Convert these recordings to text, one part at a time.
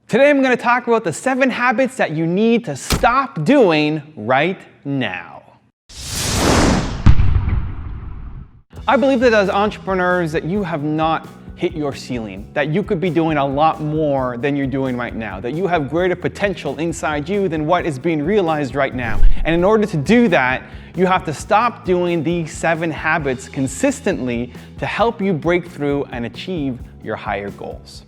Today I'm going to talk about the 7 habits that you need to stop doing right now. I believe that as entrepreneurs that you have not hit your ceiling, that you could be doing a lot more than you're doing right now, that you have greater potential inside you than what is being realized right now. And in order to do that, you have to stop doing these 7 habits consistently to help you break through and achieve your higher goals.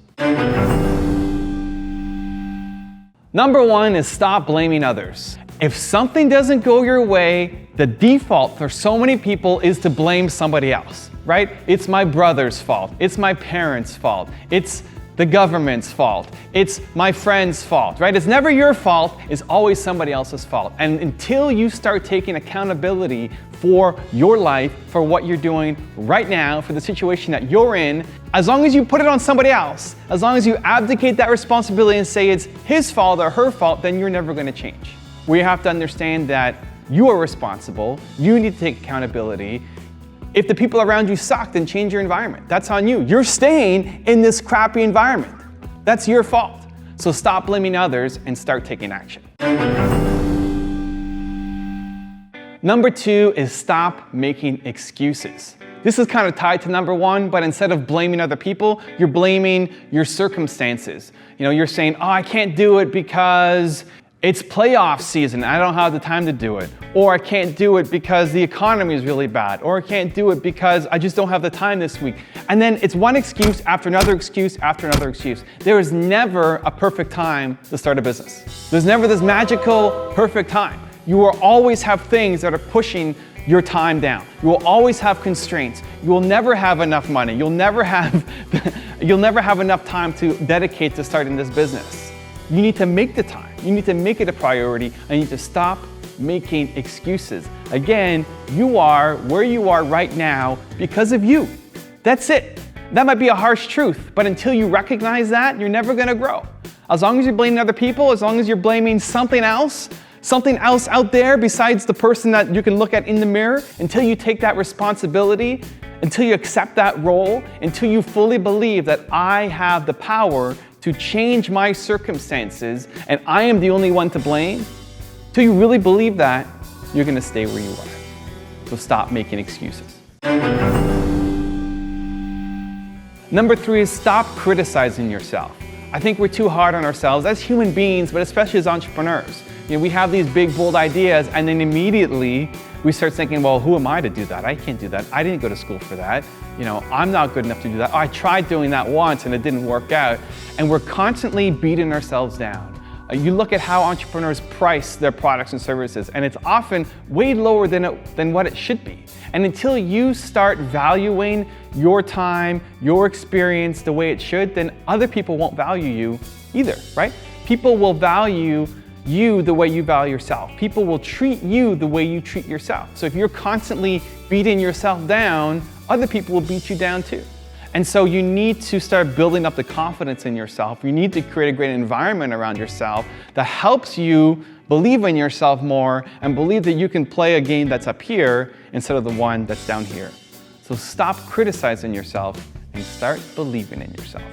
Number 1 is stop blaming others. If something doesn't go your way, the default for so many people is to blame somebody else, right? It's my brother's fault. It's my parents' fault. It's the government's fault. It's my friend's fault, right? It's never your fault. It's always somebody else's fault. And until you start taking accountability for your life, for what you're doing right now, for the situation that you're in, as long as you put it on somebody else, as long as you abdicate that responsibility and say it's his fault or her fault, then you're never going to change. We have to understand that you are responsible. You need to take accountability. If the people around you suck, then change your environment. That's on you. You're staying in this crappy environment. That's your fault. So stop blaming others and start taking action. Number 2 is stop making excuses. This is kind of tied to number 1, but instead of blaming other people, you're blaming your circumstances. You're saying, oh, I can't do it because it's playoff season, I don't have the time to do it. Or I can't do it because the economy is really bad. Or I can't do it because I just don't have the time this week. And then it's one excuse after another excuse after another excuse. There is never a perfect time to start a business. There's never this magical perfect time. You will always have things that are pushing your time down. You will always have constraints. You will never have enough money. You'll never have enough time to dedicate to starting this business. You need to make the time. You need to make it a priority, and you need to stop making excuses. Again, you are where you are right now because of you. That's it. That might be a harsh truth, but until you recognize that, you're never going to grow. As long as you're blaming other people, as long as you're blaming something else out there besides the person that you can look at in the mirror, until you take that responsibility, until you accept that role, until you fully believe that I have the power to change my circumstances and I am the only one to blame, till you really believe that, you're going to stay where you are. So stop making excuses. Number 3 is stop criticizing yourself. I think we're too hard on ourselves as human beings, but especially as entrepreneurs. We have these big, bold ideas, and then immediately we start thinking, well, who am I to do that? I can't do that. I didn't go to school for that. I'm not good enough to do that. Oh, I tried doing that once and it didn't work out. And we're constantly beating ourselves down. You look at how entrepreneurs price their products and services, and it's often way lower than what it should be. And until you start valuing your time, your experience the way it should, then other people won't value you either, right? People will value you the way you value yourself. People will treat you the way you treat yourself. So if you're constantly beating yourself down, other people will beat you down too. And so you need to start building up the confidence in yourself. You need to create a great environment around yourself that helps you believe in yourself more and believe that you can play a game that's up here instead of the one that's down here. So stop criticizing yourself and start believing in yourself.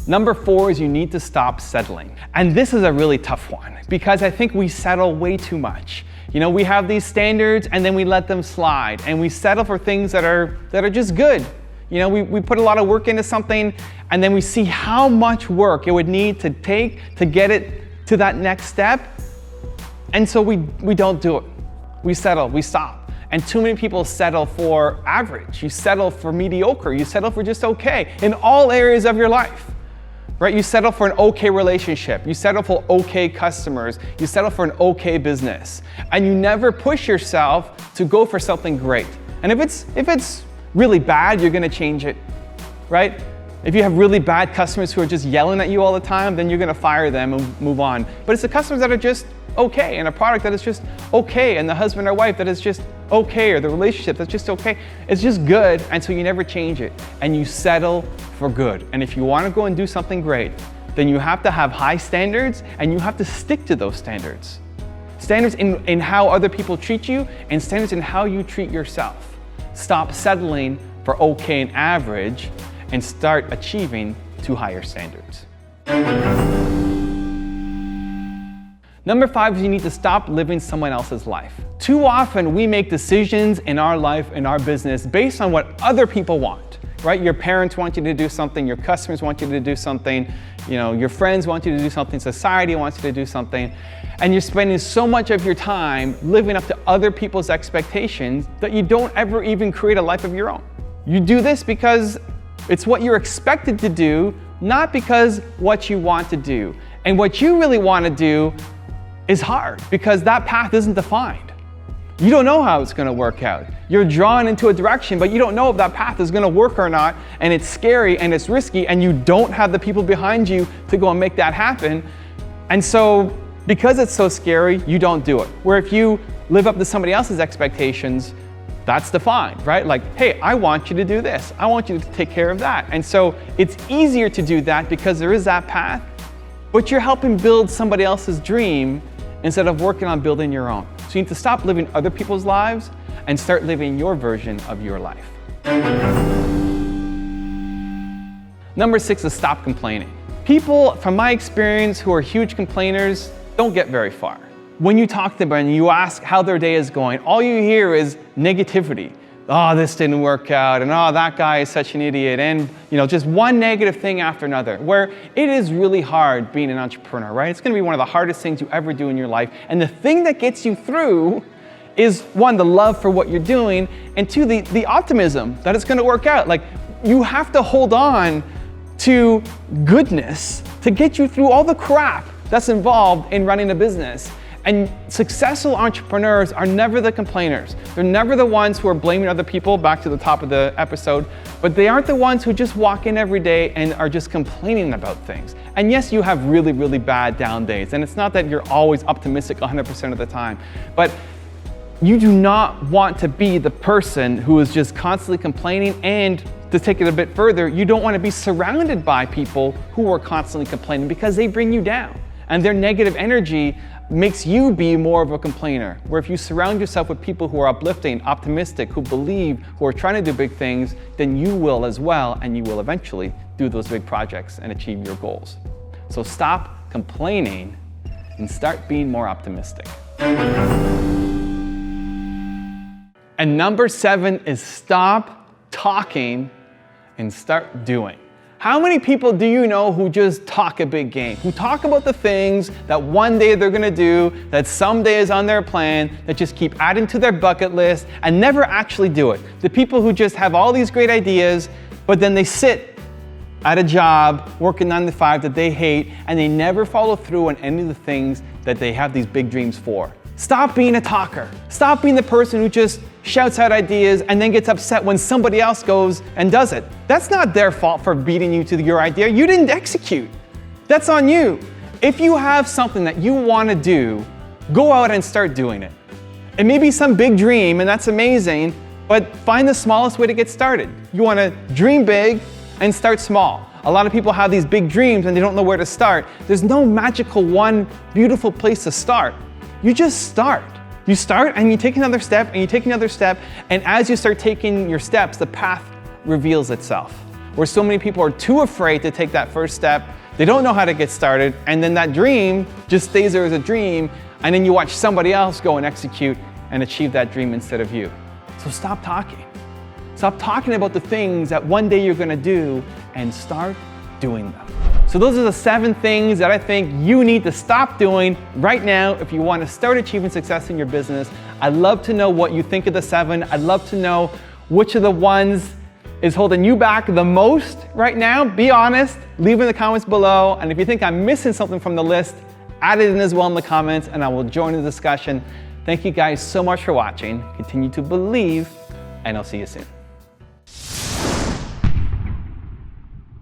Number 4 is you need to stop settling. And this is a really tough one because I think we settle way too much. We have these standards and then we let them slide and we settle for things that are just good. We put a lot of work into something and then we see how much work it would need to take to get it to that next step. And so we don't do it. We settle, we stop. And too many people settle for average. You settle for mediocre. You settle for just okay in all areas of your life. Right? You settle for an okay relationship. You settle for okay customers. You settle for an okay business. And you never push yourself to go for something great. And if it's really bad, you're going to change it, right? If you have really bad customers who are just yelling at you all the time, then you're going to fire them and move on. But it's the customers that are just okay, and a product that is just okay, and the husband or wife that is just okay, or the relationship that's just okay. It's just good, and so you never change it, and you settle for good. And if you want to go and do something great, then you have to have high standards, and you have to stick to those standards. Standards in how other people treat you, and standards in how you treat yourself. Stop settling for okay and average, and start achieving to higher standards. Number 5 is you need to stop living someone else's life. Too often we make decisions in our life, in our business, based on what other people want, right? Your parents want you to do something, your customers want you to do something, your friends want you to do something, society wants you to do something, and you're spending so much of your time living up to other people's expectations that you don't ever even create a life of your own. You do this because it's what you're expected to do, not because what you want to do. And what you really want to do is hard because that path isn't defined. You don't know how it's going to work out. You're drawn into a direction, but you don't know if that path is going to work or not, and it's scary and it's risky, and you don't have the people behind you to go and make that happen. And so, because it's so scary, you don't do it. Where if you live up to somebody else's expectations, that's defined, right? Like, hey, I want you to do this. I want you to take care of that. And so it's easier to do that because there is that path, but you're helping build somebody else's dream instead of working on building your own. So you need to stop living other people's lives and start living your version of your life. Number 6 is stop complaining. People, from my experience, who are huge complainers don't get very far. When you talk to them and you ask how their day is going, all you hear is negativity. Oh, this didn't work out, and oh, that guy is such an idiot, and just one negative thing after another, where it is really hard being an entrepreneur, right? It's gonna be one of the hardest things you ever do in your life, and the thing that gets you through is 1, the love for what you're doing, and 2, the optimism that it's gonna work out. Like, you have to hold on to goodness to get you through all the crap that's involved in running a business. And successful entrepreneurs are never the complainers. They're never the ones who are blaming other people, back to the top of the episode, but they aren't the ones who just walk in every day and are just complaining about things. And yes, you have really, really bad down days, and it's not that you're always optimistic 100% of the time, but you do not want to be the person who is just constantly complaining, and to take it a bit further, you don't want to be surrounded by people who are constantly complaining because they bring you down, and their negative energy makes you be more of a complainer. Where if you surround yourself with people who are uplifting, optimistic, who believe, who are trying to do big things, then you will as well, and you will eventually do those big projects and achieve your goals. So stop complaining and start being more optimistic. And number 7 is stop talking and start doing. How many people do you know who just talk a big game? Who talk about the things that one day they're gonna do, that someday is on their plan, that just keep adding to their bucket list and never actually do it? The people who just have all these great ideas, but then they sit at a job working 9 to 5 that they hate, and they never follow through on any of the things that they have these big dreams for. Stop being a talker. Stop being the person who just shouts out ideas and then gets upset when somebody else goes and does it. That's not their fault for beating you to your idea. You didn't execute. That's on you. If you have something that you want to do, go out and start doing it. It may be some big dream, and that's amazing, but find the smallest way to get started. You want to dream big and start small. A lot of people have these big dreams and they don't know where to start. There's no magical one beautiful place to start. You just start. You start and you take another step and you take another step, and as you start taking your steps, the path reveals itself. Where so many people are too afraid to take that first step, they don't know how to get started, and then that dream just stays there as a dream, and then you watch somebody else go and execute and achieve that dream instead of you. So stop talking. Stop talking about the things that one day you're gonna do and start doing them. So those are the 7 things that I think you need to stop doing right now if you want to start achieving success in your business. I'd love to know what you think of the 7. I'd love to know which of the ones is holding you back the most right now. Be honest, leave in the comments below. And if you think I'm missing something from the list, add it in as well in the comments and I will join the discussion. Thank you guys so much for watching. Continue to believe, and I'll see you soon.